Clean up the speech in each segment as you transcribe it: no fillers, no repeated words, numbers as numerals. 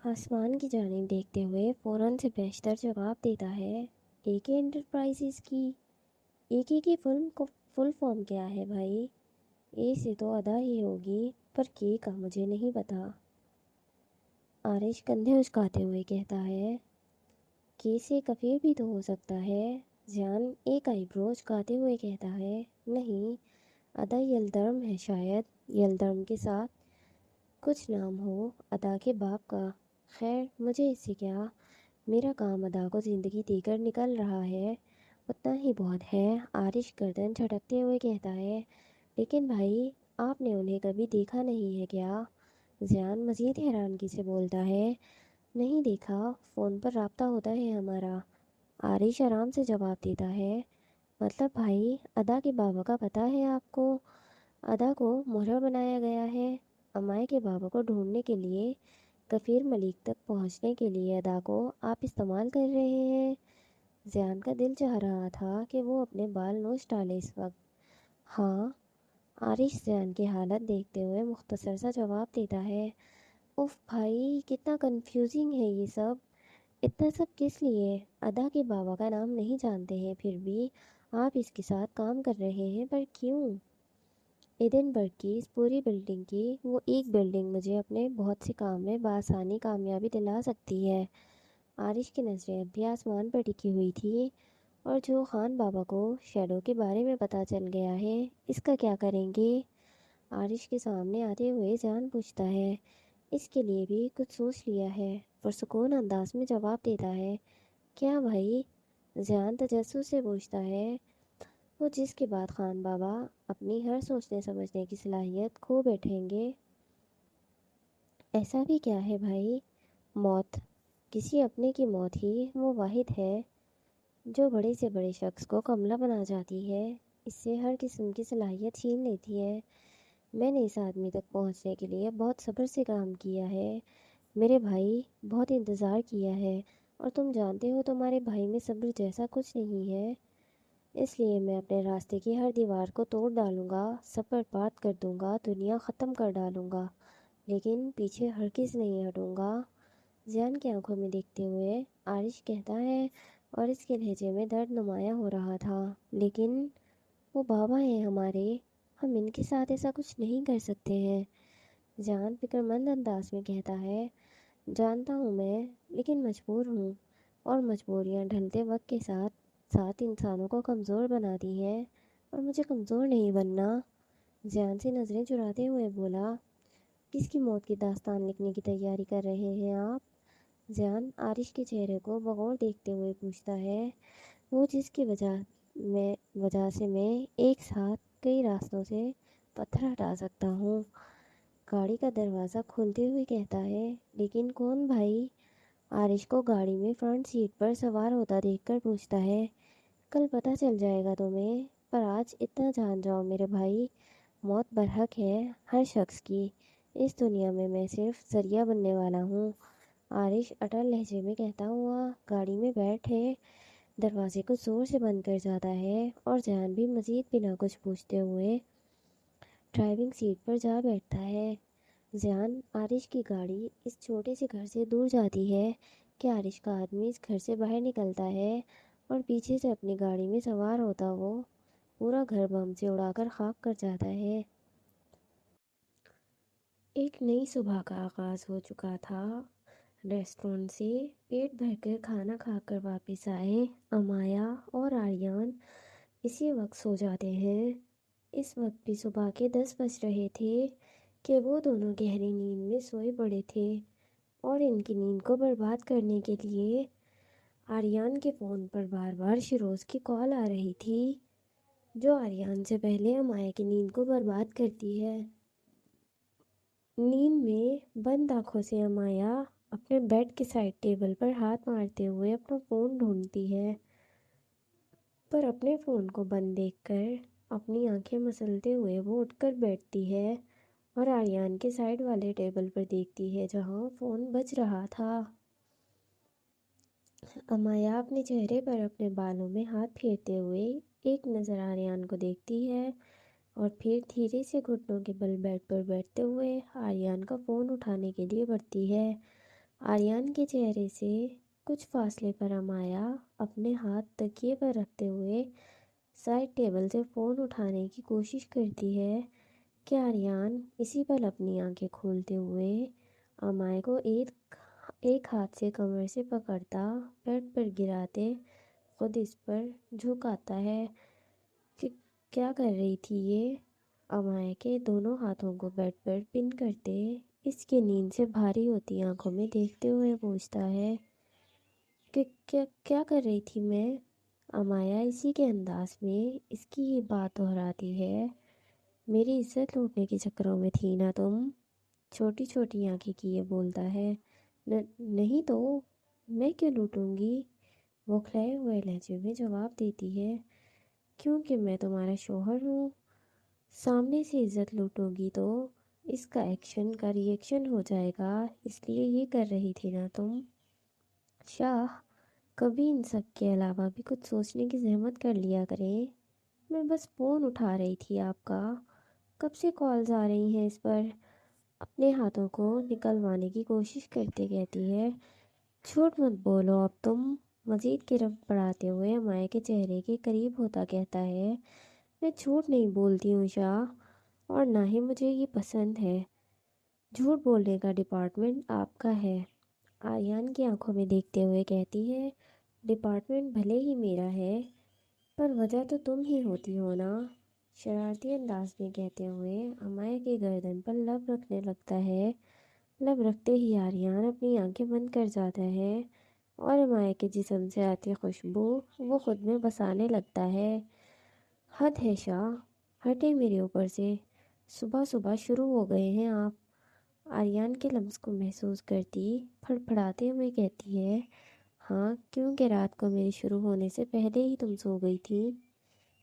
آسمان کی جانب دیکھتے ہوئے فوراً سے بیشتر جواب دیتا ہے، اے کے انٹرپرائزز کی؟ اے کی فل فارم کیا ہے بھائی؟ اے سے تو ادا ہی ہوگی، پر کے کا مجھے نہیں پتا۔ آرش کندھے اچکاتے ہوئے کہتا ہے، کے سے کفیر بھی تو ہو سکتا ہے۔ زیان ایک آئی برو اچکاتے ہوئے کہتا ہے، نہیں، ادا یلدرم ہے، شاید یلدرم کے ساتھ کچھ نام ہو ادا کے باپ کا۔ خیر مجھے اس سے کیا، میرا کام ادا کو زندگی دے کر نکل رہا ہے، اتنا ہی بہت ہے۔ آرش گردن جھٹکتے ہوئے کہتا ہے، لیکن بھائی آپ نے انہیں کبھی دیکھا نہیں ہے کیا؟ زیان مزید حیرانگی سے بولتا ہے، نہیں دیکھا، فون پر رابطہ ہوتا ہے ہمارا۔ آرش آرام سے جواب دیتا ہے، مطلب بھائی ادا کے بابا کا پتہ ہے آپ کو؟ ادا کو مہرہ بنایا گیا ہے۔ امائے کے بابا کو ڈھونڈنے کے لیے، کفیر ملک تک پہنچنے کے لیے ادا کو آپ استعمال کر رہے ہیں۔ زیان کا دل چاہ رہا تھا کہ وہ اپنے بال نوچ ڈالے اس وقت۔ ہاں، آرش زیان کی حالت دیکھتے ہوئے مختصر سا جواب دیتا ہے، اف بھائی کتنا کنفیوزنگ ہے یہ سب، اتنا سب کس لیے؟ ادا کے بابا کا نام نہیں جانتے ہیں، پھر بھی آپ اس کے ساتھ کام کر رہے ہیں، پر کیوں؟ ایڈنبرگ کی اس پوری بلڈنگ کی وہ ایک بلڈنگ مجھے اپنے بہت سے کام میں بآسانی کامیابی دلا سکتی ہے۔ آرش کی نظریں اب بھی آسمان پر ٹکی ہوئی تھی، اور جو خان بابا کو شیڈو کے بارے میں پتہ چل گیا ہے، اس کا کیا کریں گے؟ آرش کے سامنے آتے ہوئے جان پوچھتا ہے، اس کے لیے بھی کچھ سوچ لیا ہے؟ پرسکون انداز میں جواب دیتا ہے، کیا بھائی؟ جان تجسس سے پوچھتا ہے، وہ جس کے بعد خان بابا اپنی ہر سوچنے سمجھنے کی صلاحیت کھو بیٹھیں گے۔ ایسا بھی کیا ہے بھائی؟ موت، کسی اپنے کی موت ہی وہ واحد ہے جو بڑے سے بڑے شخص کو کملہ بنا جاتی ہے، اس سے ہر قسم کی صلاحیت چھین لیتی ہے۔ میں نے اس آدمی تک پہنچنے کے لیے بہت صبر سے کام کیا ہے میرے بھائی، بہت انتظار کیا ہے، اور تم جانتے ہو تمہارے بھائی میں صبر جیسا کچھ نہیں ہے، اس لیے میں اپنے راستے کی ہر دیوار کو توڑ ڈالوں گا، سب برباد کر دوں گا، دنیا ختم کر ڈالوں گا، لیکن پیچھے ہرگز نہیں ہٹوں گا۔ زیان کی آنکھوں میں دیکھتے ہوئے آرش کہتا ہے، اور اس کے لہجے میں درد نمایاں ہو رہا تھا، لیکن وہ بابا ہیں ہمارے، ہم ان کے ساتھ ایسا کچھ نہیں کر سکتے ہیں۔ جان فکر مند انداز میں کہتا ہے، جانتا ہوں میں، لیکن مجبور ہوں، اور مجبوریاں ڈھلتے وقت کے ساتھ ساتھ انسانوں کو کمزور بناتی ہیں، اور مجھے کمزور نہیں بننا۔ زیان سے نظریں چراتے ہوئے بولا، کس کی موت کی داستان لکھنے کی تیاری کر رہے ہیں آپ؟ زیان آرش کے چہرے کو بغور دیکھتے ہوئے پوچھتا ہے، وہ جس کی وجہ سے میں ایک ساتھ کئی راستوں سے پتھر ہٹا سکتا ہوں۔ گاڑی کا دروازہ کھولتے ہوئے کہتا ہے، لیکن کون بھائی؟ آرش کو گاڑی میں فرنٹ سیٹ پر سوار ہوتا دیکھ کر پوچھتا ہے، کل پتہ چل جائے گا تمہیں، پر آج اتنا جان جاؤ میرے بھائی، موت برحق ہے ہر شخص کی، اس دنیا میں میں صرف ذریعہ بننے والا ہوں۔ آرش اٹل لہجے میں کہتا ہوا گاڑی میں بیٹھے دروازے کو زور سے بند کر جاتا ہے، اور جان بھی مزید بنا کچھ پوچھتے ہوئے ڈرائیونگ سیٹ پر جا بیٹھتا ہے۔ زیان آرش کی گاڑی اس چھوٹے سے گھر سے دور جاتی ہے کہ آرش کا آدمی اس گھر سے باہر نکلتا ہے، اور پیچھے سے اپنی گاڑی میں سوار ہوتا وہ پورا گھر بم سے اڑا کر خاک کر جاتا ہے۔ ایک نئی صبح کا آغاز ہو چکا تھا۔ ریسٹورنٹ سے پیٹ بھر کر کھانا کھا کر واپس آئے امایا اور آریان اسی وقت سو جاتے ہیں۔ اس وقت بھی صبح کے 10 بج رہے تھے کہ وہ دونوں گہری نیند میں سوئے پڑے تھے، اور ان کی نیند کو برباد کرنے کے لیے آریان کے فون پر بار بار شیروز کی کال آ رہی تھی، جو آریان سے پہلے امایا کی نیند کو برباد کرتی ہے۔ نیند میں بند آنکھوں سے امایا اپنے بیڈ کے سائڈ ٹیبل پر ہاتھ مارتے ہوئے اپنا فون ڈھونڈتی ہے، پر اپنے فون کو بند دیکھ کر اپنی آنکھیں مسلتے ہوئے وہ اٹھ کر بیٹھتی ہے، اور آریان کے سائڈ والے ٹیبل پر دیکھتی ہے جہاں فون بج رہا تھا۔ امایا اپنے چہرے پر اپنے بالوں میں ہاتھ پھیرتے ہوئے ایک نظر آریان کو دیکھتی ہے، اور پھر دھیرے سے گھٹنوں کے بل بیڈ پر بیٹھتے ہوئے آریان کا فون اٹھانے کے لیے بڑھتی ہے۔ आर्यन के चेहरे से कुछ फासले पर अमाया अपने हाथ तकिए पर रखते हुए साइड टेबल से फ़ोन उठाने की कोशिश करती है कि आर्यन इसी पल अपनी आंखें खोलते हुए अमाया को एक एक हाथ से कमर से पकड़ता बेड पर गिराते खुद इस पर झुकाता है कि क्या कर रही थी ये। अमाया के दोनों हाथों को बेड पर पिन करते इसकी नींद से भारी होती आंखों में देखते हुए पूछता है कि क्या क्या कर रही थी मैं। अमाया इसी के अंदाज में इसकी ये बात दोहराती है, मेरी इज्जत लूटने के चक्करों में थी ना तुम। छोटी छोटी आंखें किए बोलता है, नहीं तो मैं क्यों लूटूंगी। वो खिलाए हुए लहजे में जवाब देती है, क्योंकि मैं तुम्हारा शौहर हूँ। सामने से इज्जत लूटोगी तो इसका एक्शन का रिएक्शन हो जाएगा, इसलिए ये कर रही थी ना तुम। शाह, कभी इन सब के अलावा भी कुछ सोचने की जहमत कर लिया करें। मैं बस फ़ोन उठा रही थी आपका, कब से कॉल्स आ रही हैं इस पर। अपने हाथों को निकलवाने की कोशिश करते कहती है, झूठ मत बोलो अब तुम। मज़ीद गिरफ्त बढ़ाते हुए माया के चेहरे के करीब होता कहता है, मैं झूठ नहीं बोलती हूँ शाह, और ना ही मुझे ये पसंद है। झूठ बोलने का डिपार्टमेंट आपका है। आर्यन की आंखों में देखते हुए कहती है, डिपार्टमेंट भले ही मेरा है, पर वजह तो तुम ही होती हो ना। शरारती अंदाज में कहते हुए अमाया की गर्दन पर लब रखने लगता है। लब रखते ही आर्यन अपनी आंखें बंद कर जाता है और अमाया के जिस्म से आती खुशबू वो खुद में बसाने लगता है। हद है शाह, हटे मेरे ऊपर से। सुबह सुबह शुरू हो गए हैं आप। आर्यन के लफ्ज़ को महसूस करती फड़फड़ाते हुए कहती है, हाँ, क्योंकि रात को मेरे शुरू होने से पहले ही तुम सो गई थी,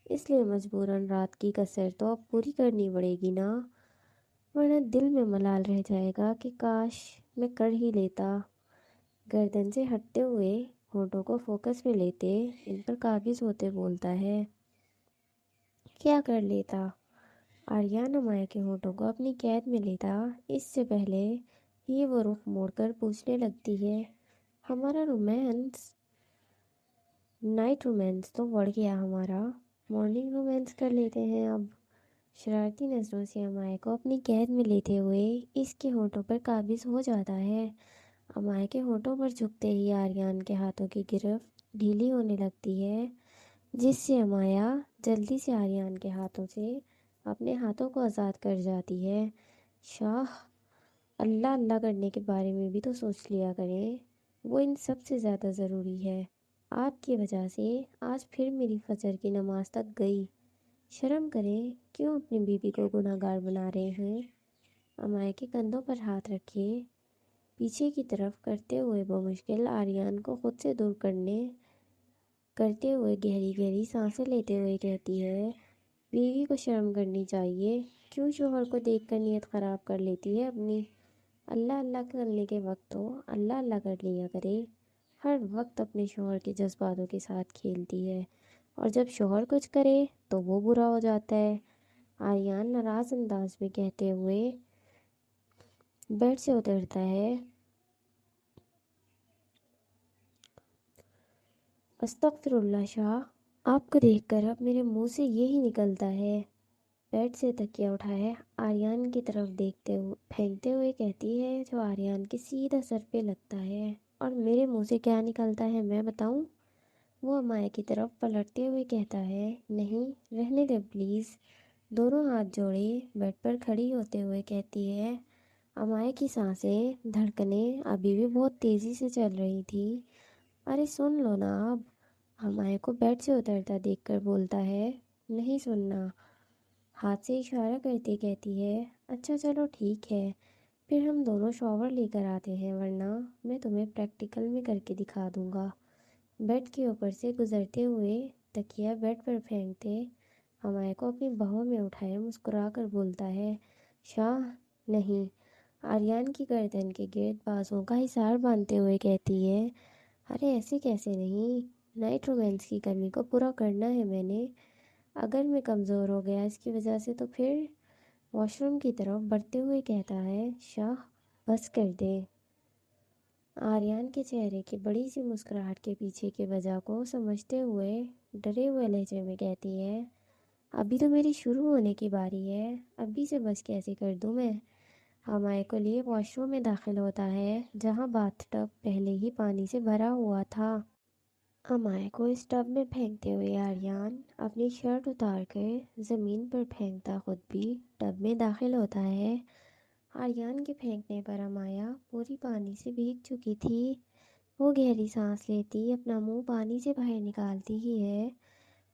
इसलिए मजबूरन रात की कसर तो अब पूरी करनी पड़ेगी ना, वरना दिल में मलाल रह जाएगा कि काश मैं कर ही लेता। गर्दन से हटते हुए होठों को फोकस में लेते इन पर काबिज होते बोलता है, क्या कर लेता। आर्यन अमाया के होठों को अपनी कैद में लेता इससे पहले ही वो रुख मोड़कर पूछने लगती है, हमारा रोमांस, नाइट रोमांस तो बढ़ गया हमारा, मॉर्निंग रोमांस कर लेते हैं अब। शरारती नज़रों से अमाया को अपनी कैद में लेते हुए इसके होठों पर काबिज हो जाता है। अमाया के होठों पर झुकते ही आर्यन के हाथों की गिरफ्त ढीली होने लगती है, जिससे अमाया जल्दी से आर्यन के हाथों से अपने हाथों को आज़ाद कर जाती है। शाह, अल्लाह अल्लाह करने के बारे में भी तो सोच लिया करें, वो इन सब से ज़्यादा ज़रूरी है। आपकी वजह से आज फिर मेरी फजर की नमाज तक गई। शर्म करें, क्यों अपनी बीवी को गुनहगार बना रहे हैं। अमाया के कंधों पर हाथ रखे पीछे की तरफ करते हुए वो मुश्किल आर्यन को खुद से दूर करते हुए गहरी गहरी सांसें लेते हुए कहती है, बीवी को शर्म करनी चाहिए, क्यों शोहर को देखकर नीयत ख़राब कर लेती है अपनी। अल्लाह अल्लाह करने के वक्त तो अल्लाह अल्लाह कर लिया करे। हर वक्त अपने शोहर के जज्बातों के साथ खेलती है, और जब शोहर कुछ करे तो वो बुरा हो जाता है। आर्यन नाराज़ अंदाज में कहते हुए बेड से उतरता है। अस्तगफिरुल्लाह शाह, आपको देखकर अब मेरे मुंह से यही निकलता है। बेड से तकिया उठाए आर्यन की तरफ देखते हुए फेंकते हुए कहती है, जो आर्यन के सीधा सर पे लगता है। और मेरे मुंह से क्या निकलता है मैं बताऊं। वो अमाया की तरफ पलटते हुए कहता है, नहीं, रहने दे प्लीज़। दोनों हाथ जोड़े बेड पर खड़ी होते हुए कहती है। अमाया की सांसें धड़कनें अभी भी बहुत तेज़ी से चल रही थी। अरे सुन लो ना अब। अमाया को बेड से उतरता देखकर बोलता है, नहीं सुनना। हाथ से इशारा करते कहती है, अच्छा चलो ठीक है, फिर हम दोनों शॉवर लेकर आते हैं, वरना मैं तुम्हें प्रैक्टिकल में करके दिखा दूंगा। बेड के ऊपर से गुजरते हुए तकिया बेड पर फेंकते हमारे को अपनी बाहों में उठाए मुस्कुरा कर बोलता है, शाह, नहीं। आर्यन की गर्दन के गिर्द बाजुओं का हिसार बांधते हुए कहती है, अरे ऐसे कैसे नहीं, नाइट रोमांस की कमी को पूरा करना है मैंने। अगर मैं कमज़ोर हो गया इसकी वजह से तो फिर। वॉशरूम की तरफ बढ़ते हुए कहता है, शाह, बस कर दे। आर्यन के चेहरे की बड़ी सी मुस्कुराहट के पीछे की वजह को समझते हुए डरे हुए लहजे में कहती है, अभी तो मेरी शुरू होने की बारी है, अभी से बस कैसे कर दूं मैं। हमारे को लिए वॉशरूम में दाखिल होता है जहाँ बाथटब पहले ही पानी से भरा हुआ था। अमाय को इस टब में फेंकते हुए आर्यन अपनी शर्ट उतार कर ज़मीन पर फेंकता खुद भी टब में दाखिल होता है। आर्यन के फेंकने पर अमाया पूरी पानी से भीग चुकी थी। वो गहरी सांस लेती अपना मुंह पानी से बाहर निकालती ही है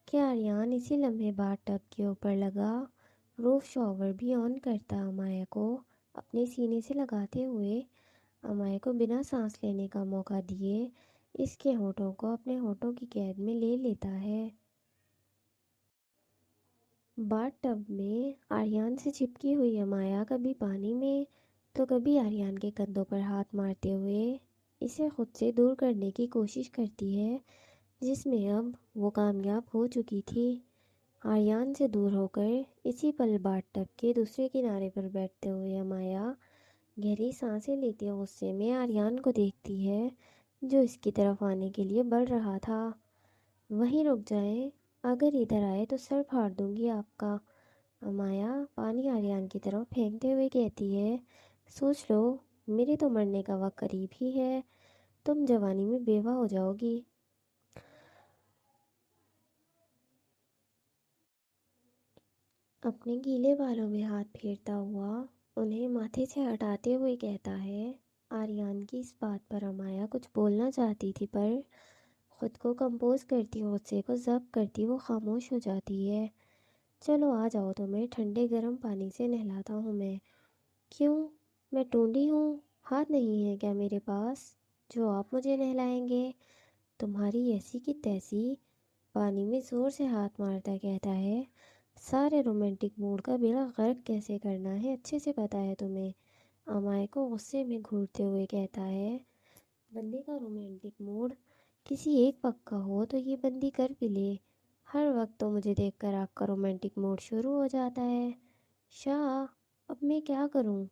कि आर्यन इसी लम्हे बाद टब के ऊपर लगा रूफ शॉवर भी ऑन करता अमाया को अपने सीने से लगाते हुए अमाया को बिना सांस लेने का मौका दिए इसके होठों को अपने होठों की कैद में ले लेता है। बाथ टब में आर्यन से चिपकी हुई अमाया कभी पानी में तो कभी आर्यन के कंधों पर हाथ मारते हुए इसे खुद से दूर करने की कोशिश करती है, जिसमें अब वो कामयाब हो चुकी थी। आर्यन से दूर होकर इसी पल बाथ टब के दूसरे किनारे पर बैठते हुए अमाया गहरी सांसें लेते हुए गुस्से में आर्यन को देखती है जो इसकी तरफ आने के लिए बढ़ रहा था। वहीं रुक जाए, अगर इधर आए तो सर फाड़ दूंगी आपका। अमाया पानी आर्यन की तरफ फेंकते हुए कहती है, सोच लो, मेरे तो मरने का वक्त करीब ही है, तुम जवानी में बेवा हो जाओगी। अपने गीले बालों में हाथ फेरता हुआ उन्हें माथे से हटाते हुए कहता है। आर्यन की इस बात पर अमाया कुछ बोलना चाहती थी पर खुद को कंपोज करती गुस्से को जब्त करती वो खामोश हो जाती है। चलो आ जाओ, तुम्हें ठंडे गर्म पानी से नहलाता हूँ मैं। क्यों, मैं टूंडी हूँ, हाथ नहीं है क्या मेरे पास जो आप मुझे नहलाएंगे। तुम्हारी ऐसी की तैसी, पानी में ज़ोर से हाथ मारता कहता है, सारे रोमांटिक मूड का बेड़ा गर्क कैसे करना है अच्छे से पता है तुम्हें। अमाय को गुस्से में घूरते हुए कहता है, बंदे का रोमांटिक मूड किसी एक वक्त का हो तो ये बंदी कर भी ले, हर वक्त तो मुझे देखकर आपका रोमांटिक मूड शुरू हो जाता है। शाह, अब मैं क्या करूं।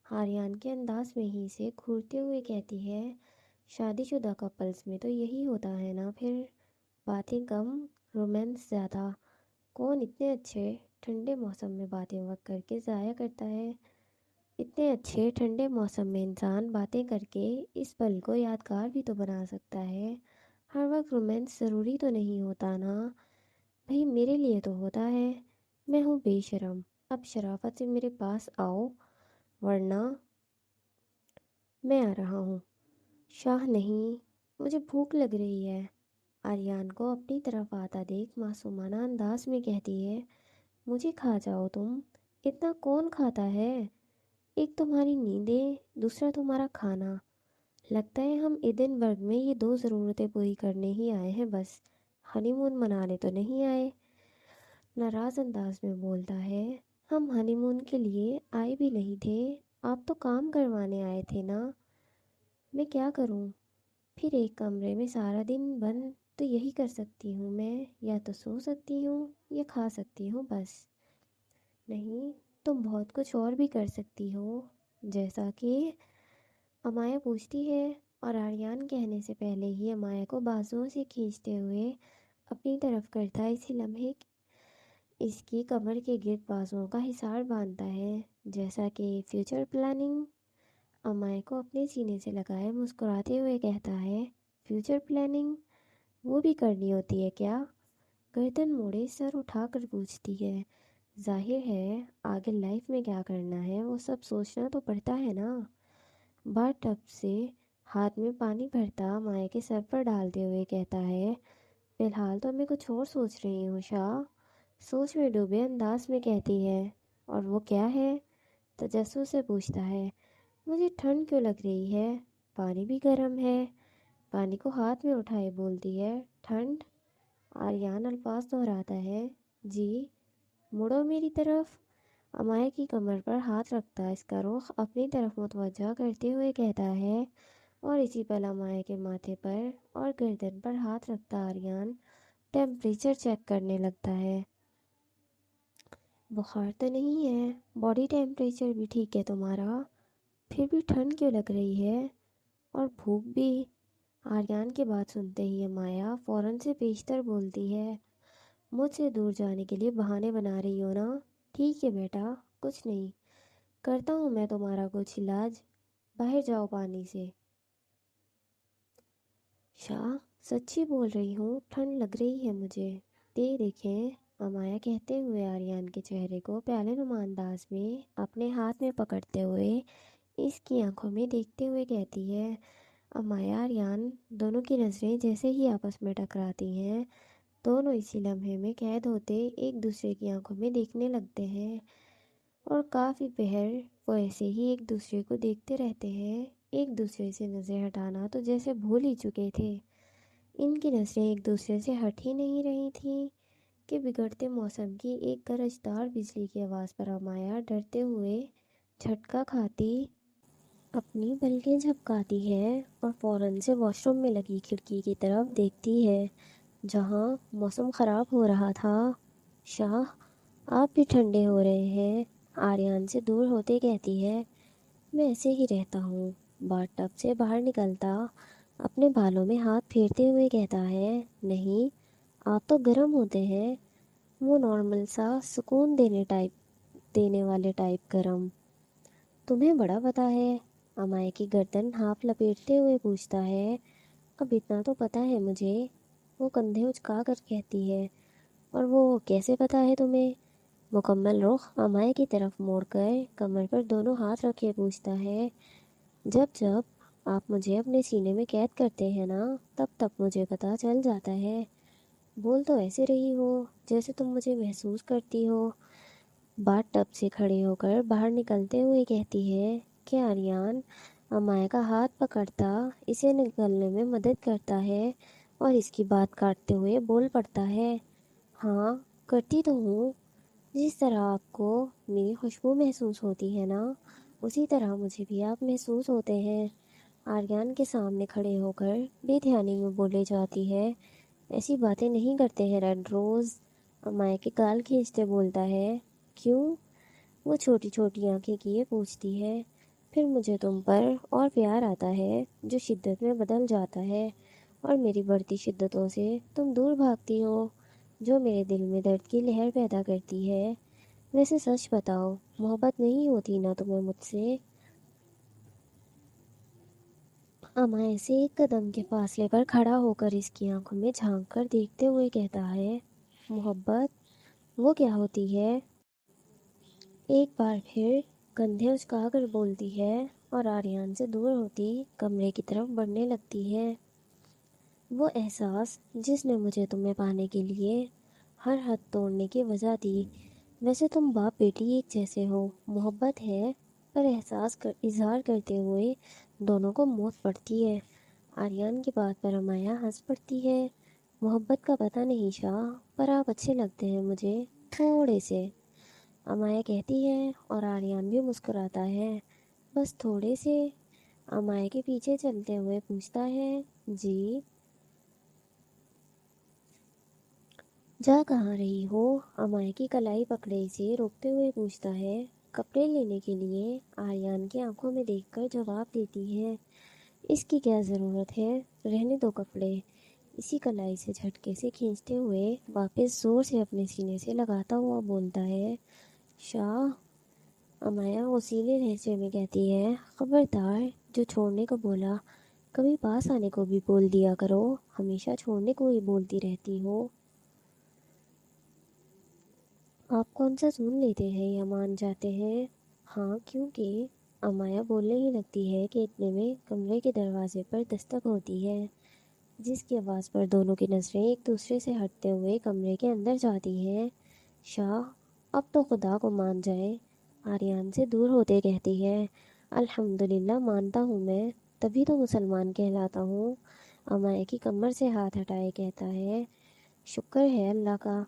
आर्यन के अंदाज में ही से घूरते हुए कहती है, शादीशुदा कपल्स में तो यही होता है ना फिर, बातें कम, रोमांस ज़्यादा। कौन इतने अच्छे ठंडे मौसम में बातें वक्त करके ज़ाया करता है। इतने अच्छे ठंडे मौसम में इंसान बातें करके इस पल को यादगार भी तो बना सकता है। हर वक्त रोमांस ज़रूरी तो नहीं होता ना। भाई मेरे लिए तो होता है। मैं हूँ बेशरम, अब शराफत से मेरे पास आओ, वरना मैं आ रहा हूँ। शाह नहीं, मुझे भूख लग रही है। आर्यन को अपनी तरफ आता देख मासूमाना अंदाज में कहती है, मुझे खा जाओ तुम, इतना कौन खाता है। एक तुम्हारी नींदें, दूसरा तुम्हारा खाना। लगता है हम एडिनबर्ग में ये दो ज़रूरतें पूरी करने ही आए हैं बस, हनीमून मनाने तो नहीं आए। नाराज़ अंदाज में बोलता है, हम हनीमून के लिए आए भी नहीं थे, आप तो काम करवाने आए थे ना। मैं क्या करूं, फिर एक कमरे में सारा दिन बंद तो यही कर सकती हूँ मैं, या तो सो सकती हूँ या खा सकती हूँ बस। नहीं, तुम बहुत कुछ और भी कर सकती हो, जैसा कि अमाया पूछती है, और आर्यन कहने से पहले ही अमाया को बाजुओं से खींचते हुए अपनी तरफ करता है। इसी लम्हे इसकी कमर के गिर्द बाजुओं का हिसार बांधता है, जैसा कि फ्यूचर प्लानिंग। अमाया को अपने सीने से लगाए मुस्कुराते हुए कहता है, फ्यूचर प्लानिंग वो भी करनी होती है क्या। गर्दन मोड़े सर उठाकर पूछती है, जाहिर है आगे लाइफ में क्या करना है वो सब सोचना तो पड़ता है ना। बाथ टब से हाथ में पानी भरता माया के सर पर डालते हुए कहता है, फिलहाल तो मैं कुछ और सोच रही हूँ शाह। सोच में डूबे अंदाज में कहती है, और वो क्या है। तजस्सुस से पूछता है, मुझे ठंड क्यों लग रही है, पानी भी गर्म है। पानी को हाथ में उठाए बोलती है, ठंड। आर्यन अल्फाज दोहराता है, जी। मुड़ो मेरी तरफ। अमाया की कमर पर हाथ रखता इसका रुख अपनी तरफ मुतवज्जा करते हुए कहता है, और इसी पल अमाया के माथे पर और गर्दन पर हाथ रखता आर्यन टेम्परेचर चेक करने लगता है। बुखार तो नहीं है, बॉडी टेम्परेचर भी ठीक है तुम्हारा, फिर भी ठंड क्यों लग रही है। और भूख भी। आर्यन की बात सुनते ही अमाया फ़ौरन से पेशतर बोलती है, मुझसे दूर जाने के लिए बहाने बना रही हो ना? ठीक है बेटा, कुछ नहीं, करता हूँ मैं तुम्हारा कुछ इलाज। बाहर जाओ पानी से। शाह, सच्ची बोल रही हूँ, ठंड लग रही है मुझे। दे देखें, अमाया कहते हुए आर्यन के चेहरे को प्याले नुमा अंदाज में अपने हाथ में पकड़ते हुए इसकी आंखों में देखते हुए कहती है। अमाया आर्यन दोनों की नज़रें जैसे ही आपस में टकराती हैं, दोनों इसी लम्हे में कैद होते एक दूसरे की आंखों में देखने लगते हैं। और काफ़ी पहर वो ऐसे ही एक दूसरे को देखते रहते हैं। एक दूसरे से नज़र हटाना तो जैसे भूल ही चुके थे। इनकी नज़रें एक दूसरे से हट ही नहीं रही थीं कि बिगड़ते मौसम की एक गरजदार बिजली की आवाज़ पर अमाया डरते हुए झटका खाती अपनी पलकें झपकाती है और फ़ौरन से वॉशरूम में लगी खिड़की की तरफ देखती है जहाँ मौसम ख़राब हो रहा था। शाह, आप भी ठंडे हो रहे हैं, आर्यन से दूर होते कहती है। मैं ऐसे ही रहता हूँ। बाथटब से बाहर निकलता अपने बालों में हाथ फेरते हुए कहता है, नहीं, आप तो गर्म होते हैं, वो नॉर्मल सा सुकून देने वाले टाइप गर्म। तुम्हें बड़ा पता है, अमाय की गर्दन हाफ लपेटते हुए पूछता है। अब इतना तो पता है मुझे, वो कंधे उचका कर कहती है। और वो कैसे पता है तुम्हें? मुकम्मल रुख अमाय की तरफ मोड़कर कमर पर दोनों हाथ रखे पूछता है। जब जब आप मुझे अपने सीने में कैद करते हैं ना, तब तब मुझे पता चल जाता है। बोल तो ऐसे रही हो जैसे तुम मुझे महसूस करती हो। बाथ टब से खड़े होकर बाहर निकलते हुए कहती है कि आर्यन अमाया का हाथ पकड़ता इसे निकलने में मदद करता है और इसकी बात काटते हुए बोल पड़ता है, हाँ, करती तो हूँ। जिस तरह आपको मेरी खुशबू महसूस होती है ना, उसी तरह मुझे भी आप महसूस होते हैं। आर्यन के सामने खड़े होकर बेध्यानी में बोले जाती है, ऐसी बातें नहीं करते हैं रेड रोज़। अमाया के गाल खींचते बोलता है, क्यों? वो छोटी छोटी आंखें किए पूछती है। फिर मुझे तुम पर और प्यार आता है जो शिद्दत में बदल जाता है, और मेरी बढ़ती शिद्दतों से तुम दूर भागती हो जो मेरे दिल में दर्द की लहर पैदा करती है। वैसे सच बताओ, मोहब्बत नहीं होती ना तुम्हें मुझसे? अमाय से एक कदम के फासले पर खड़ा होकर इसकी आंखों में झांक कर देखते हुए कहता है, मोहब्बत, वो क्या होती है? एक बार फिर कंधे उचका कर बोलती है और आर्यन से दूर होती कमरे की तरफ बढ़ने लगती है। वो एहसास जिसने मुझे तुम्हें पाने के लिए हर हद तोड़ने की वजह दी। वैसे तुम बाप बेटी एक जैसे हो, मोहब्बत है, पर इजहार करते हुए दोनों को मौत पड़ती है। आर्यन की बात पर अमाया हंस पड़ती है। मोहब्बत का पता नहीं शाह, पर आप अच्छे लगते हैं मुझे, थोड़े से। अमाया कहती है और आर्यन भी मुस्कुराता है। बस थोड़े से? अमाया के पीछे चलते हुए पूछता है, जी। जा कहाँ रही हो? अमाया की कलाई पकड़े से रोकते हुए पूछता है। कपड़े लेने के लिए, आर्यन की आंखों में देखकर जवाब देती है। इसकी क्या ज़रूरत है, रहने दो कपड़े। इसी कलाई से झटके से खींचते हुए वापस ज़ोर से अपने सीने से लगाता हुआ बोलता है, शाह। अमाया उसीले लहजे में कहती है, खबरदार, जो छोड़ने को बोला कभी पास आने को भी बोल दिया करो, हमेशा छोड़ने को ही बोलती रहती हो। आप कौन सा सुन लेते हैं या मान जाते हैं? हाँ, क्योंकि अमाया बोलने ही लगती है कि इतने में कमरे के दरवाजे पर दस्तक होती है, जिसकी आवाज़ पर दोनों की नज़रें एक दूसरे से हटते हुए कमरे के अंदर जाती हैं। शाह, अब तो खुदा को मान जाए, आर्यन से दूर होते कहती है। अल्हम्दुलिल्लाह, मानता हूँ मैं, तभी तो मुसलमान कहलाता हूँ। अमाया की कमर से हाथ हटाए कहता है, शुक्र है अल्लाह का।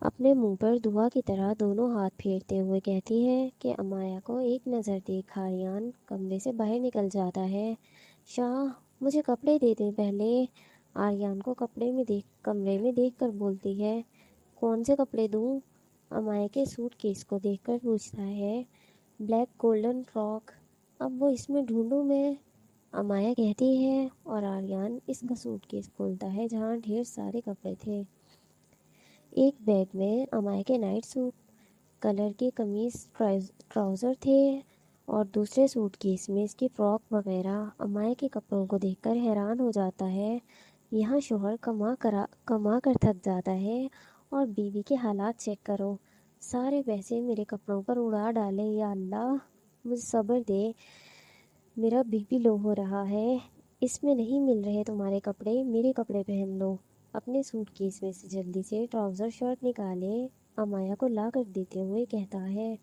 अपने मुंह पर दुआ की तरह दोनों हाथ फेरते हुए कहती है कि अमाया को एक नज़र देख आर्यन कमरे से बाहर निकल जाता है। शाह, मुझे कपड़े दे दें पहले। आर्यन को कमरे में देख कर बोलती है। कौन से कपड़े दूँ? अमाया के सूट केस को देख कर पूछता है। Black golden frock. अब वो इसमें ढूंढूं मैं? امایا کہتی ہے اور آریان اس کا سوٹ کیس کھولتا ہے جہاں ڈھیر سارے کپڑے تھے۔ ایک بیگ میں امایا کے نائٹ سوٹ، کلر کی قمیص، ٹراؤزر تھے اور دوسرے سوٹ کیس میں اس کی فراک وغیرہ۔ امایا کے کپڑوں کو دیکھ کر حیران ہو جاتا ہے۔ یہاں شوہر کما کر تھک جاتا ہے اور بیوی کے حالات چیک کرو، سارے پیسے میرے کپڑوں پر اڑا ڈالے۔ یا اللہ مجھے صبر دے، میرا بی پی لو ہو رہا ہے۔ اس میں نہیں مل رہے تمہارے کپڑے، میرے کپڑے پہن لو۔ اپنے سوٹ کیس میں سے جلدی سے ٹراؤزر شرٹ نکالے امایا کو لا کر دیتے ہوئے کہتا ہے،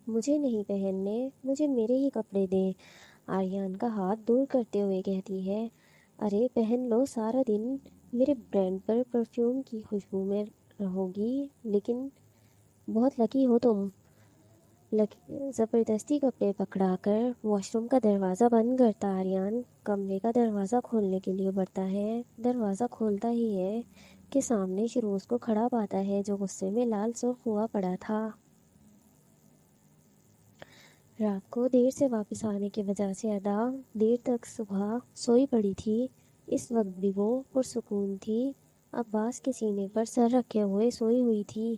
مجھے نہیں پہننے، مجھے میرے ہی کپڑے دے۔ آریان کا ہاتھ دور کرتے ہوئے کہتی ہے، ارے پہن لو، سارا دن میرے برانڈ پر پرفیوم کی خوشبو میں رہو گی، لیکن بہت لکی ہو تم۔ زبردستی کپڑے پکڑا کر واش روم کا دروازہ بند کرتا آریان کمرے کا دروازہ کھولنے کے لیے بڑھتا ہے۔ دروازہ کھولتا ہی ہے کہ سامنے شروز کو کھڑا پاتا ہے جو غصے میں لال سرخ ہوا پڑا تھا۔ رات کو دیر سے واپس آنے کی وجہ سے ادا دیر تک صبح سوئی پڑی تھی۔ اس وقت بھی وہ پرسکون تھی۔ عباس کے سینے پر سر رکھے ہوئے سوئی ہوئی تھی،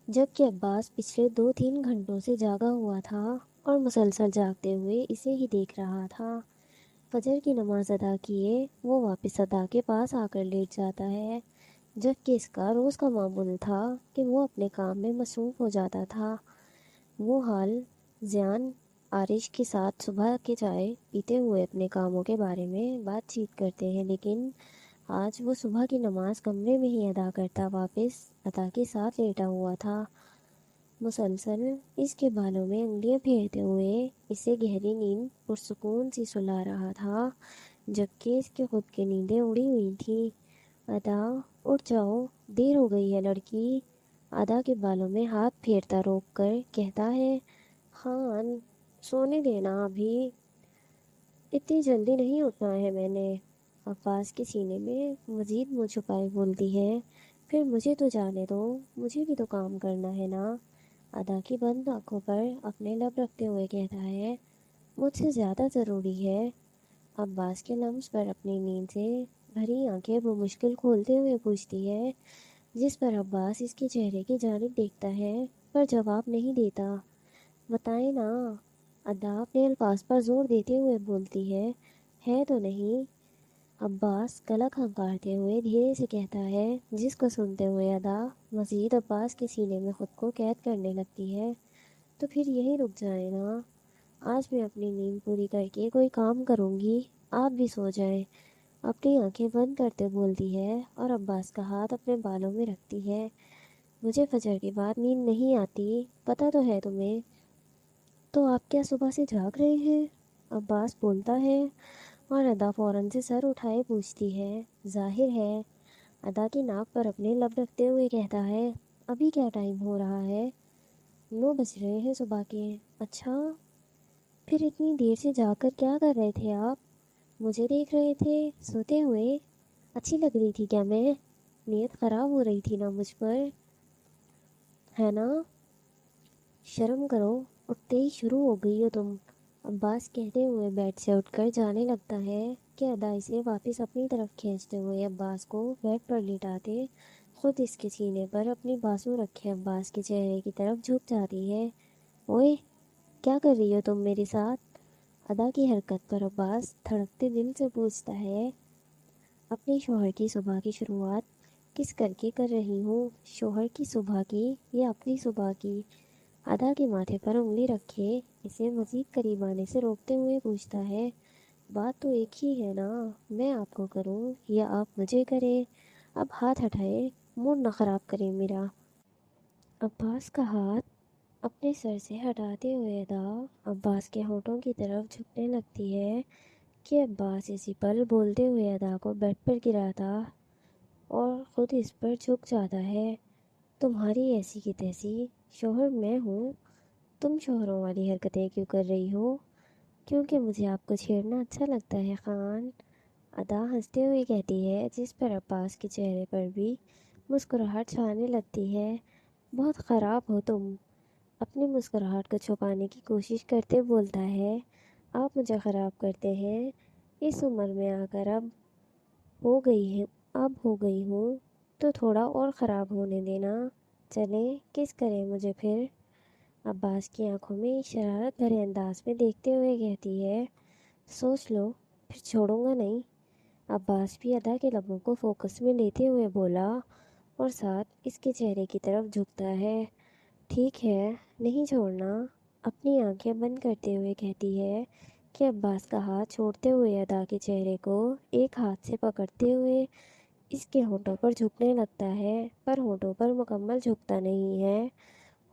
جبکہ عباس پچھلے 2-3 گھنٹوں سے جاگا ہوا تھا اور مسلسل جاگتے ہوئے اسے ہی دیکھ رہا تھا۔ فجر کی نماز ادا کیے وہ واپس ادا کے پاس آ کر لیٹ جاتا ہے، جبکہ اس کا روز کا معمول تھا کہ وہ اپنے کام میں مصروف ہو جاتا تھا۔ وہ حال زیان عارش کے ساتھ صبح کے چائے پیتے ہوئے اپنے کاموں کے بارے میں بات چیت کرتے ہیں، لیکن آج وہ صبح کی نماز کمرے میں ہی ادا کرتا واپس ادا کے ساتھ لیٹا ہوا تھا، مسلسل اس کے بالوں میں انگلیاں پھیرتے ہوئے اسے گہری نیند پرسکون سی سلا رہا تھا، جبکہ اس کے خود کی نیندیں اڑی ہوئی تھیں۔ ادا اٹھ جاؤ، دیر ہو گئی ہے لڑکی۔ ادا کے بالوں میں ہاتھ پھیرتا روک کر کہتا ہے، خان سونے دینا، ابھی اتنی جلدی نہیں اٹھنا ہے میں نے۔ عباس کے سینے میں مزید منہ چھپائے بولتی ہے، پھر مجھے تو جانے دو، مجھے بھی تو کام کرنا ہے نا۔ ادا کی بند آنکھوں پر اپنے لب رکھتے ہوئے کہتا ہے، مجھ سے زیادہ ضروری ہے۔ عباس کے لمس پر اپنی نیند سے بھری آنکھیں بمشکل کھولتے ہوئے پوچھتی ہے، جس پر عباس اس کے چہرے کی جانب دیکھتا ہے پر جواب نہیں دیتا۔ بتائیں نا، ادا اپنے الفاظ پر زور دیتے ہوئے بولتی ہے تو نہیں۔ عباس گلا کھنکارتے ہوئے دھیرے سے کہتا ہے، جس کو سنتے ہوئے ادا مزید عباس کے سینے میں خود کو قید کرنے لگتی ہے، تو پھر یہی رک جائیں نا، آج میں اپنی نیند پوری کر کے کوئی کام کروں گی، آپ بھی سو جائیں۔ اپنی آنکھیں بند کرتے بولتی ہے اور عباس کا ہاتھ اپنے بالوں میں رکھتی ہے، مجھے فجر کے بعد نیند نہیں آتی، پتہ تو ہے تمہیں۔ تو آپ کیا صبح سے جاگ رہے ہیں؟ عباس بولتا ہے اور ادا فوراً سے سر اٹھائے پوچھتی ہے، ظاہر ہے۔ ادا کی ناک پر اپنے لب رکھتے ہوئے کہتا ہے، ابھی کیا ٹائم ہو رہا ہے؟ 9 بج رہے ہیں صبح کے۔ اچھا، پھر اتنی دیر سے جاگ کر کیا کر رہے تھے آپ؟ مجھے دیکھ رہے تھے سوتے ہوئے؟ اچھی لگ رہی تھی کیا میں؟ نیت خراب ہو رہی تھی نا مجھ پر، ہے نا؟ شرم کرو، اٹھتے ہی شروع ہو گئی ہو تم۔ عباس کہتے ہوئے بیڈ سے اٹھ کر جانے لگتا ہے کہ ادا اسے واپس اپنی طرف کھینچتے ہوئے عباس کو بیڈ پر لٹاتے خود اس کے سینے پر اپنی بازو رکھے عباس کے چہرے کی طرف جھک جاتی ہے۔ اوئے کیا کر رہی ہو تم میرے ساتھ؟ ادا کی حرکت پر عباس دھڑکتے دل سے پوچھتا ہے، اپنے شوہر کی صبح کی شروعات کس کر کے کر رہی ہوں، شوہر کی صبح کی یا اپنی صبح کی؟ ادا کے ماتھے پر انگلی رکھے اسے مزید قریب آنے سے روکتے ہوئے پوچھتا ہے، بات تو ایک ہی ہے نا، میں آپ کو کروں یا آپ مجھے کریں؟ اب ہاتھ ہٹائے، موڈ نہ خراب کریں میرا۔ عباس کا ہاتھ اپنے سر سے ہٹاتے ہوئے ادا عباس کے ہونٹوں کی طرف جھکنے لگتی ہے کہ عباس اسی پل بولتے ہوئے ادا کو بیڈ پر گراتا اور خود اس پر جھک جاتا ہے، تمہاری ایسی کی تیسی، شوہر میں ہوں، تم شوہروں والی حرکتیں کیوں کر رہی ہو؟ کیونکہ مجھے آپ کو چھیڑنا اچھا لگتا ہے خان، ادا ہنستے ہوئے کہتی ہے، جس پر عباس کے چہرے پر بھی مسکراہٹ چھانے لگتی ہے، بہت خراب ہو تم۔ اپنی مسکراہٹ کو چھپانے کی کوشش کرتے بولتا ہے، آپ مجھے خراب کرتے ہیں، इस उम्र में आकर अब हो गई हूँ तो थोड़ा और ख़राब होने देना। चले किस करें मुझे फिर। अब्बास की आंखों में शरारत भरे अंदाज में देखते हुए कहती है, सोच लो, फिर छोड़ूंगा नहीं। अब्बास भी अदा के लबों को फोकस में लेते हुए बोला और साथ इसके चेहरे की तरफ झुकता है, ठीक है, नहीं छोड़ना। अपनी आंखें बंद करते हुए कहती है कि अब्बास का हाथ छोड़ते हुए अदा के चेहरे को एक हाथ से पकड़ते हुए इसके होठों पर झुकने लगता है, पर होठों पर मुकम्मल झुकता नहीं है।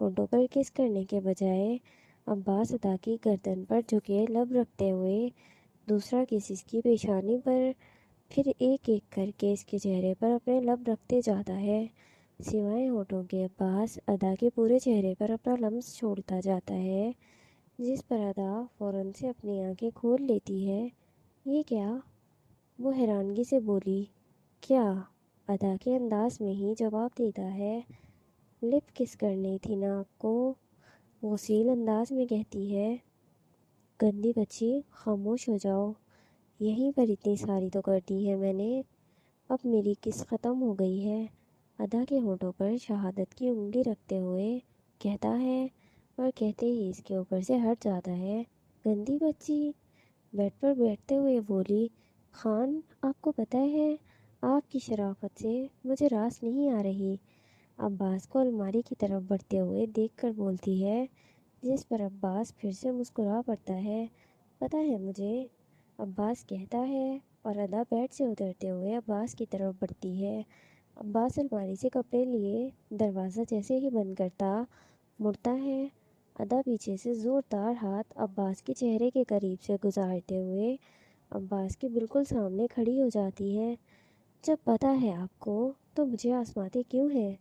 होठों पर किस करने के बजाय अब्बास अदा की गर्दन पर झुके लब रखते हुए दूसरा किस इसकी पेशानी पर, फिर एक एक करके इसके चेहरे पर अपने लब रखते जाता है। सिवाय होठों के अब्बास अदा के पूरे चेहरे पर अपना लम्स छोड़ता जाता है, जिस पर अदा फ़ौरन से अपनी आंखें खोल लेती है। ये क्या? वो हैरानगी से बोली। क्या? अदा के अंदाज में ही जवाब देता है, लिप किस करनी थी ना आपको। वसील अंदाज में कहती है, गंदी बच्ची, खामोश हो जाओ। यहीं पर इतनी सारी तो कर दी है मैंने, अब मेरी किस ख़त्म हो गई है। अदा के होठों पर शहादत की उंगली रखते हुए कहता है और कहते ही इसके ऊपर से हट जाता है। गंदी बच्ची? बेड पर बैठते हुए बोली, खान, आपको पता है आपकी शराफत से मुझे रास नहीं आ रही। अब्बास को अलमारी की तरफ बढ़ते हुए देखकर बोलती है, जिस पर अब्बास फिर से मुस्कुरा पड़ता है। पता है मुझे, अब्बास कहता है और अदा बेड से उतरते हुए अब्बास की तरफ बढ़ती है। अब्बास अलमारी से कपड़े लिए दरवाज़ा जैसे ही बंद करता मुड़ता है। अदा पीछे से ज़ोरदार हाथ अब्बास के चेहरे के करीब से गुजारते हुए अब्बास के बिल्कुल सामने खड़ी हो जाती है। जब पता है आपको तो मुझे आजमाते क्यों हैं?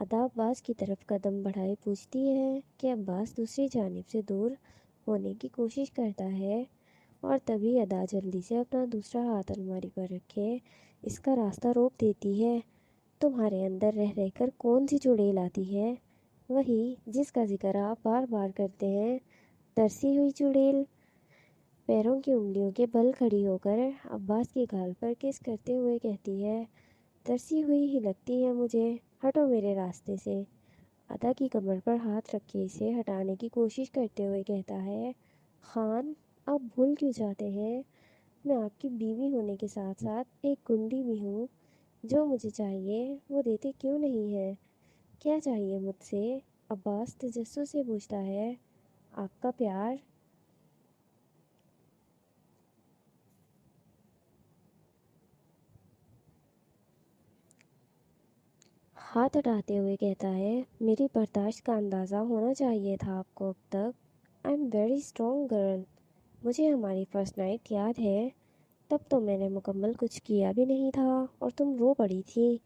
अदा अब्बास की तरफ कदम बढ़ाए पूछती है कि अब्बास दूसरी जानिब से दूर होने की कोशिश करता है और तभी अदा जल्दी से अपना दूसरा हाथ अलमारी पर रखे इसका रास्ता रोक देती है। तुम्हारे अंदर रह रहकर कौन सी चुड़ैल आती है? वही जिसका जिक्र आप बार बार करते हैं, तरसी हुई चुड़ैल। पैरों की उंगलियों के बल खड़ी होकर अब्बास के गाल पर किस करते हुए कहती है, तरसी हुई ही लगती है मुझे, हटो मेरे रास्ते से। अदा की कमर पर हाथ रखे इसे हटाने की कोशिश करते हुए कहता है, खान, आप भूल क्यों जाते हैं, मैं आपकी बीवी होने के साथ साथ एक गुंडी भी हूँ। जो मुझे चाहिए वो देते क्यों नहीं है? क्या चाहिए मुझसे? अब्बास तजस्सुस से पूछता है। आपका प्यार। हाथ हटाते हुए कहता है, मेरी बर्दाश्त का अंदाज़ा होना चाहिए था आपको अब तक। I am very strong girl. मुझे हमारी फर्स्ट नाइट याद है, तब तो मैंने मुकम्मल कुछ किया भी नहीं था और तुम रो पड़ी थी।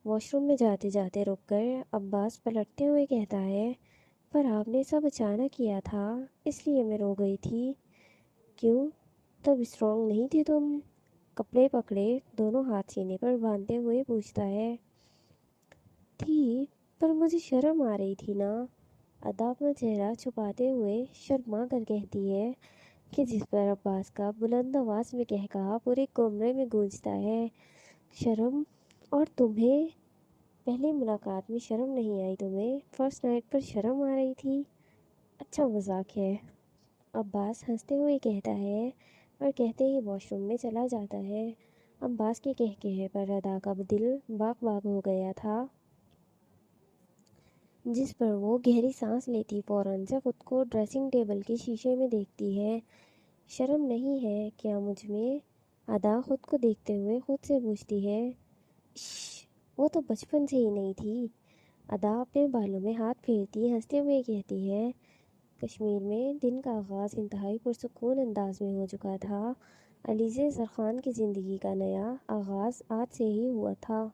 वॉशरूम में जाते जाते रुक कर अब्बास पलटते हुए कहता है, पर आपने सब अचानक किया था, इसलिए मैं रो गई थी। क्यों? तब स्ट्रॉन्ग नहीं थे तुम? कपड़े पकड़े दोनों हाथ सीने पर बांधते हुए पूछता है। थी, पर मुझे शर्म आ रही थी ना। अदा अपना चेहरा छुपाते हुए शर्मा कर कहती है कि जिस पर अब्बास का बुलंद आवाज़ में कह कहा पूरे कमरे में गूंजता है। शर्म? और तुम्हें पहली मुलाकात में शर्म नहीं आई? तुम्हें फर्स्ट नाइट पर शर्म आ रही थी? अच्छा मजाक है। अब्बास हंसते हुए कहता है और कहते ही वॉशरूम में चला जाता है। अब्बास के कहकहे पर अदा का दिल बाग बाग हो गया था, जिस पर वो गहरी सांस लेती फ़ौरन से खुद को ड्रेसिंग टेबल के शीशे में देखती है। शर्म नहीं है क्या मुझ में? अदा खुद को देखते हुए खुद से पूछती है। श्श, वो तो बचपन से ही नहीं थी। अदा अपने बालों में हाथ फेरती हंसते हुए कहती है। कश्मीर में दिन का आगाज़ इंतहाई पुरसुकून अंदाज में हो चुका था। अलीज़े ज़रख़ान की ज़िंदगी का नया आगाज़ आज से ही हुआ था।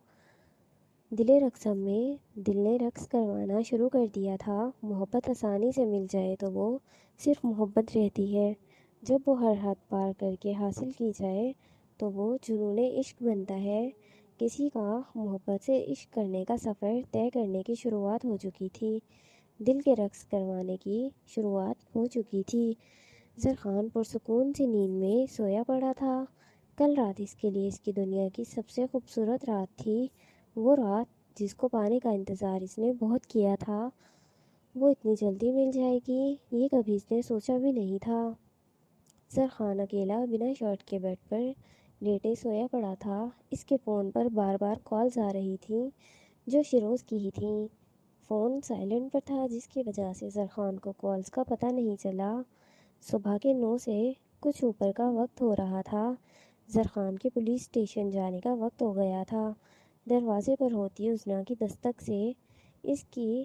दिले रक़्सम में दिल ने रक़्स करवाना शुरू कर दिया था। मोहब्बत आसानी से मिल जाए तो वो सिर्फ़ मोहब्बत रहती है, जब वो हर हद पार करके हासिल की जाए तो वो जुनून इश्क बनता है। किसी का मोहब्बत से इश्क करने का सफ़र तय करने की शुरुआत हो चुकी थी। दिल के रक़्स करवाने की शुरुआत हो चुकी थी। زرخان پرسکون سے نیند میں سویا پڑا تھا۔ کل رات اس کے لیے اس کی دنیا کی سب سے خوبصورت رات تھی، وہ رات جس کو پانے کا انتظار اس نے بہت کیا تھا۔ وہ اتنی جلدی مل جائے گی یہ کبھی اس نے سوچا بھی نہیں تھا۔ زرخان اکیلا بنا شرٹ کے بیڈ پر لیٹے سویا پڑا تھا۔ اس کے فون پر بار بار کالز آ رہی تھیں جو شیروز کی ہی تھیں۔ فون سائلنٹ پر تھا جس کی وجہ سے زرخان کو کالز کا پتہ نہیں چلا۔ صبح کے 9 سے کچھ اوپر کا وقت ہو رہا تھا۔ زرخان کے پولیس اسٹیشن جانے کا وقت ہو گیا تھا۔ دروازے پر ہوتی عظمیٰ کی دستک سے اس کی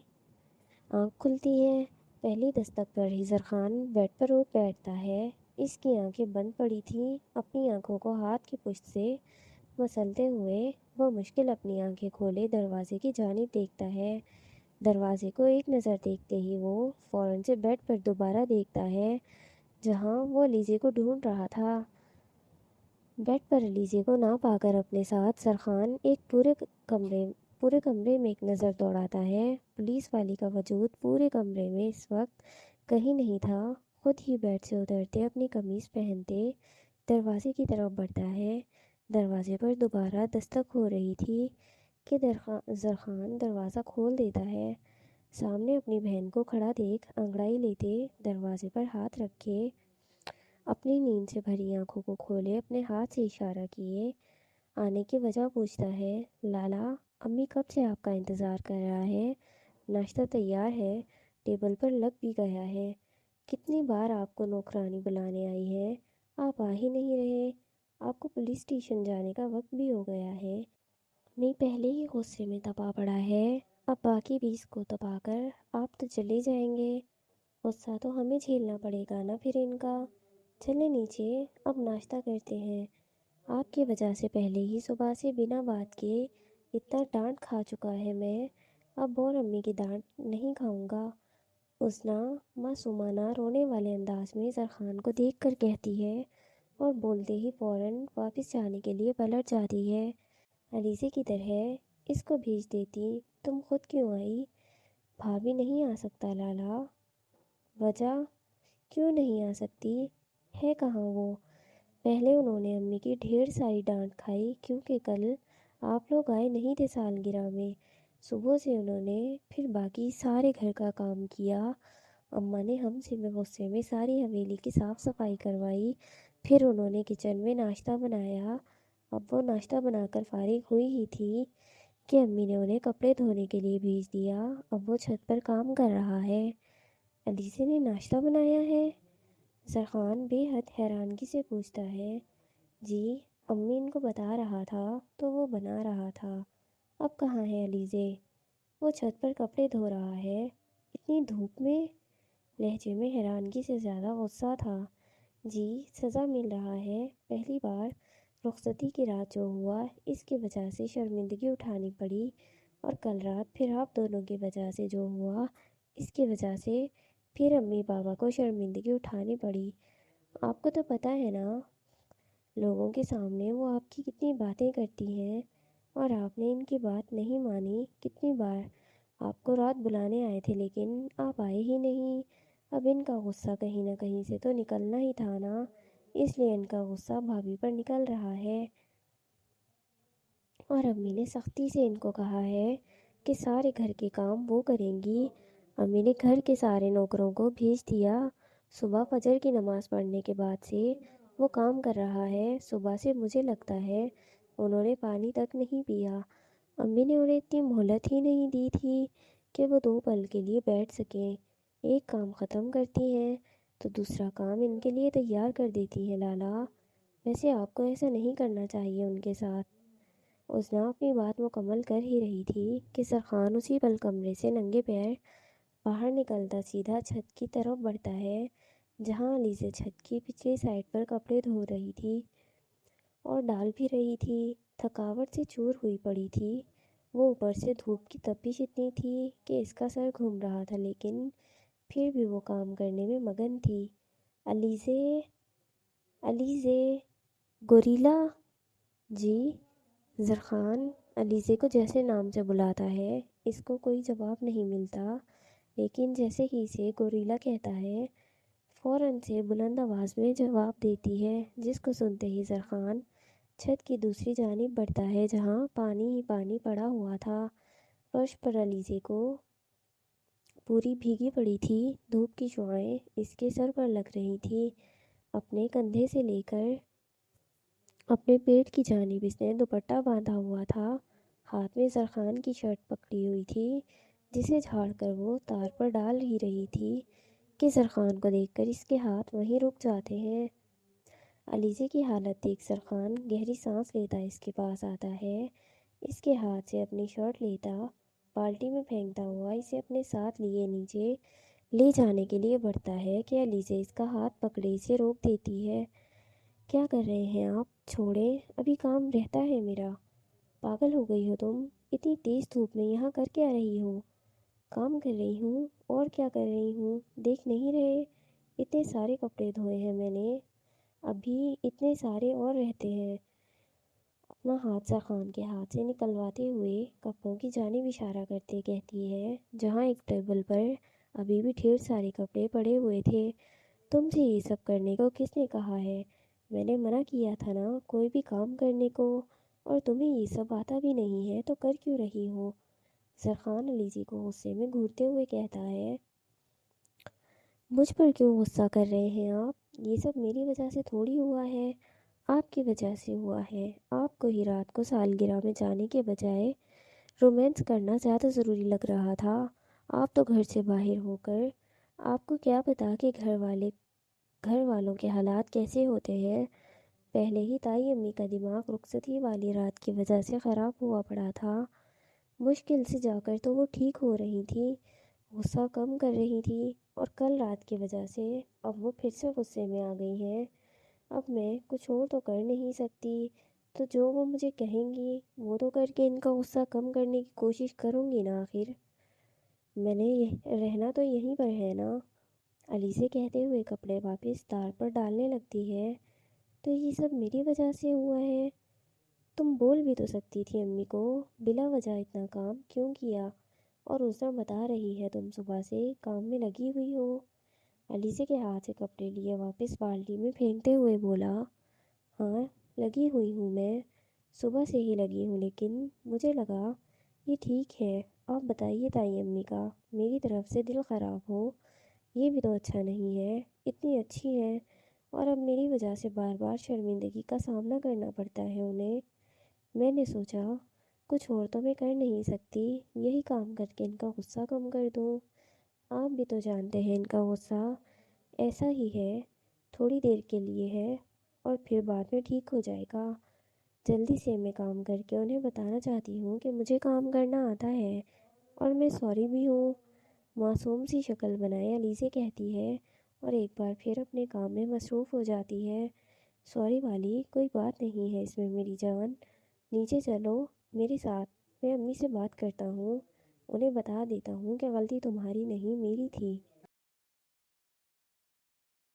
آنکھ کھلتی ہے۔ پہلی دستک پر ہی زرخان بیڈ پر اٹھ بیٹھتا ہے۔ اس کی آنکھیں بند پڑی تھیں۔ اپنی آنکھوں کو ہاتھ کی پشت سے مسلتے ہوئے وہ مشکل اپنی آنکھیں کھولے دروازے کی جانب دیکھتا ہے۔ دروازے کو ایک نظر دیکھتے ہی وہ فوراً سے بیڈ پر دوبارہ دیکھتا ہے جہاں وہ علیزے کو ڈھونڈ رہا تھا۔ بیڈ پر علیزے کو نہ پا کر اپنے ساتھ زرخان ایک پورے کمرے میں ایک نظر دوڑاتا ہے۔ پولیس والی کا وجود پورے کمرے میں اس وقت کہیں نہیں تھا۔ خود ہی بیڈ سے اترتے اپنی قمیض پہنتے دروازے کی طرف بڑھتا ہے۔ دروازے پر دوبارہ دستک ہو رہی تھی کہ زرخان دروازہ کھول دیتا ہے۔ سامنے اپنی بہن کو کھڑا دیکھ انگڑائی لیتے دروازے پر ہاتھ رکھے اپنی نیند سے بھری آنکھوں کو کھولے اپنے ہاتھ سے اشارہ کیے آنے کی وجہ پوچھتا ہے، لالا امی کب سے آپ کا انتظار کر رہا ہے، ناشتہ تیار ہے، ٹیبل پر لگ بھی گیا ہے، کتنی بار آپ کو نوکرانی بلانے آئی ہے، آپ آ ہی نہیں رہے، آپ کو پولیس اسٹیشن جانے کا وقت بھی ہو گیا ہے، میں پہلے ہی غصے میں تپا پڑا ہے، اب باقی بھی اس کو تپا کر آپ تو چلے جائیں گے، غصہ تو ہمیں جھیلنا پڑے گا نا پھر ان کا، چلے نیچے اب ناشتہ کرتے ہیں، آپ کی وجہ سے پہلے ہی صبح سے بنا بات کے اتنا ڈانٹ کھا چکا ہے میں، اب اور امی کی ڈانٹ نہیں کھاؤں گا۔ حسنہ معصومانہ رونے والے انداز میں زرخان کو دیکھ کر کہتی ہے اور بولتے ہی فوراً واپس جانے کے لیے پلٹ جاتی ہے۔ علیزے کی طرح اس کو بھیج دیتی، تم خود کیوں آئی؟ بھابھی نہیں آ سکتا لالا؟ وجہ؟ کیوں نہیں آ سکتی؟ ہے کہاں وہ؟ پہلے انہوں نے امی کی ڈھیر ساری ڈانٹ کھائی کیونکہ کل آپ لوگ آئے نہیں تھے سالگرہ میں، صبح سے انہوں نے پھر باقی سارے گھر کا کام کیا، اماں نے ہم سے غصے میں ساری حویلی کی صاف صفائی کروائی، پھر انہوں نے کچن میں ناشتہ بنایا، اب وہ ناشتہ بنا کر فارغ ہوئی ہی تھی کہ امی نے انہیں کپڑے دھونے کے لیے بھیج دیا، اب وہ چھت پر کام کر رہا ہے۔ علیزے نے ناشتہ بنایا ہے؟ زرخان بے حد حیرانگی سے پوچھتا ہے۔ جی امی ان کو بتا رہا تھا تو وہ بنا رہا تھا، اب کہاں ہے علیزے؟ وہ چھت پر کپڑے دھو رہا ہے، اتنی دھوپ میں؟ لہجے میں حیرانگی سے زیادہ غصہ تھا۔ جی سزا مل رہا ہے، پہلی بار رخصتی کی رات جو ہوا اس کی وجہ سے شرمندگی اٹھانی پڑی، اور کل رات پھر آپ دونوں کی وجہ سے جو ہوا اس کی وجہ سے پھر امی بابا کو شرمندگی اٹھانی پڑی۔ آپ کو تو پتہ ہے نا لوگوں کے سامنے وہ آپ کی کتنی باتیں کرتی ہیں اور آپ نے ان کی بات نہیں مانی، کتنی بار آپ کو رات بلانے آئے تھے لیکن آپ آئے ہی نہیں، اب ان کا غصہ کہیں نہ کہیں سے تو نکلنا ہی تھا نا، اس لیے ان کا غصہ بھابھی پر نکل رہا ہے، اور امی نے سختی سے ان کو کہا ہے کہ سارے گھر کے کام وہ کریں گی۔ امی نے گھر کے سارے نوکروں کو بھیج دیا، صبح فجر کی نماز پڑھنے کے بعد سے وہ کام کر رہا ہے، صبح سے مجھے لگتا ہے انہوں نے پانی تک نہیں پیا، امی نے انہیں اتنی مہلت ہی نہیں دی تھی کہ وہ 2 پل کے لیے بیٹھ سکیں، ایک کام ختم کرتی ہیں تو دوسرا کام ان کے لیے تیار کر دیتی ہیں لالا، ویسے آپ کو ایسا نہیں کرنا چاہیے ان کے ساتھ۔ حسنہ اپنی بات مکمل کر ہی رہی تھی کہ زرخان اسی پل کمرے سے ننگے پیر باہر نکلتا سیدھا چھت کی طرف بڑھتا ہے جہاں علیزے چھت کی پچھلی سائڈ پر کپڑے دھو رہی تھی اور ڈال بھی رہی تھی، تھکاوٹ سے چور ہوئی پڑی تھی، وہ اوپر سے دھوپ کی تپش اتنی تھی کہ اس کا سر گھوم رہا تھا لیکن پھر بھی وہ کام کرنے میں مگن تھی۔ علیزے، علیزے، گوریلا؟ جی؟ زرخان علیزے کو جیسے نام سے بلاتا ہے اس کو کوئی جواب نہیں ملتا، لیکن جیسے ہی اسے گوریلا کہتا ہے فوراً سے بلند آواز میں جواب دیتی ہے، جس کو سنتے ہی زرخان چھت کی دوسری جانب بڑھتا ہے جہاں پانی ہی پانی پڑا ہوا تھا۔ فرش پر علیزے کو پوری بھیگی پڑی تھی، دھوپ کی شعاعیں اس کے سر پر لگ رہی تھی۔ اپنے کندھے سے لے کر اپنے پیٹ کی جانب اس نے دوپٹہ باندھا ہوا تھا، ہاتھ میں زرخان کی شرٹ پکڑی ہوئی تھی جسے جھاڑ کر وہ تار پر ڈال ہی رہی تھی کہ زرخان کو دیکھ کر اس کے ہاتھ وہیں رک جاتے ہیں۔ علیزے کی حالت دیکھ زرخان گہری سانس لیتا اس کے پاس آتا ہے، اس کے ہاتھ سے اپنی شرٹ لیتا، بالٹی میں پھینکتا ہوا اسے اپنے ساتھ لیے نیچے لے جانے کے لیے بڑھتا ہے کہ علیزے اس کا ہاتھ پکڑے اسے روک دیتی ہے۔ کیا کر رہے ہیں آپ؟ چھوڑیں، ابھی کام رہتا ہے میرا۔ پاگل ہو گئی ہو تم؟ اتنی تیز دھوپ میں یہاں کر کے آ رہی ہو؟ کام کر رہی ہوں، اور کیا کر رہی ہوں، دیکھ نہیں رہے؟ اتنے سارے کپڑے دھوئے ہیں میں نے، ابھی اتنے سارے اور رہتے ہیں۔ اپنا ہاتھ زرخان کے ہاتھ سے نکلواتے ہوئے کپڑوں کی جانب اشارہ کرتے کہتی ہے، جہاں ایک ٹیبل پر ابھی بھی ڈھیر سارے کپڑے پڑے ہوئے تھے۔ تم سے یہ سب کرنے کو کس نے کہا ہے؟ میں نے منع کیا تھا نا کوئی بھی کام کرنے کو، اور تمہیں یہ سب آتا بھی نہیں ہے تو کر کیوں رہی ہو؟ زرخان علیزے کو غصے میں گھورتے ہوئے کہتا ہے، مجھ پر کیوں غصہ کر رہے ہیں آپ؟ یہ سب میری وجہ سے تھوڑی ہوا ہے، آپ کی وجہ سے ہوا ہے۔ آپ کو ہی رات کو سالگرہ میں جانے کے بجائے رومانس کرنا زیادہ ضروری لگ رہا تھا۔ آپ تو گھر سے باہر ہو کر، آپ کو کیا پتا کہ گھر والوں کے حالات کیسے ہوتے ہیں۔ پہلے ہی تائی امی کا دماغ رخصتی والی رات کی وجہ سے خراب ہوا پڑا تھا، مشکل سے جا کر تو وہ ٹھیک ہو رہی تھی، غصہ کم کر رہی تھی، اور کل رات کی وجہ سے اب وہ پھر سے غصے میں آ گئی ہیں۔ اب میں کچھ اور تو کر نہیں سکتی، تو جو وہ مجھے کہیں گی وہ تو کر کے ان کا غصہ کم کرنے کی کوشش کروں گی نا۔ آخر میں نے رہنا تو یہیں پر ہے نا۔ علیزے کہتے ہوئے کپڑے واپس تار پر ڈالنے لگتی ہے، تو یہ سب میری وجہ سے ہوا ہے؟ تم بول بھی تو سکتی تھی امی کو، بلا وجہ اتنا کام کیوں کیا؟ اور اس دن بتا رہی ہے تم صبح سے کام میں لگی ہوئی ہو۔ علیزے کے ہاتھ سے کپڑے لیے واپس بالٹی میں پھینکتے ہوئے بولا، ہاں لگی ہوئی ہوں، میں صبح سے ہی لگی ہوں، لیکن مجھے لگا یہ ٹھیک ہے۔ آپ بتائیے تائی امی کا میری طرف سے دل خراب ہو، یہ بھی تو اچھا نہیں ہے۔ اتنی اچھی ہیں اور اب میری وجہ سے بار بار شرمندگی کا سامنا کرنا پڑتا ہے انہیں۔ میں نے سوچا کچھ اور تو میں کر نہیں سکتی، یہی کام کر کے ان کا غصہ کم کر دوں۔ آپ بھی تو جانتے ہیں ان کا غصہ ایسا ہی ہے، تھوڑی دیر کے لیے ہے اور پھر بعد میں ٹھیک ہو جائے گا۔ جلدی سے میں کام کر کے انہیں بتانا چاہتی ہوں کہ مجھے کام کرنا آتا ہے، اور میں سوری بھی ہوں۔ معصوم سی شکل بنائے علیزے کہتی ہے، اور ایک بار پھر اپنے کام میں مصروف ہو جاتی ہے، سوری والی کوئی بات نہیں ہے اس میں میری جان، نیچے چلو میرے ساتھ، میں امی سے بات کرتا ہوں، انہیں بتا دیتا ہوں کہ غلطی تمہاری نہیں میری تھی۔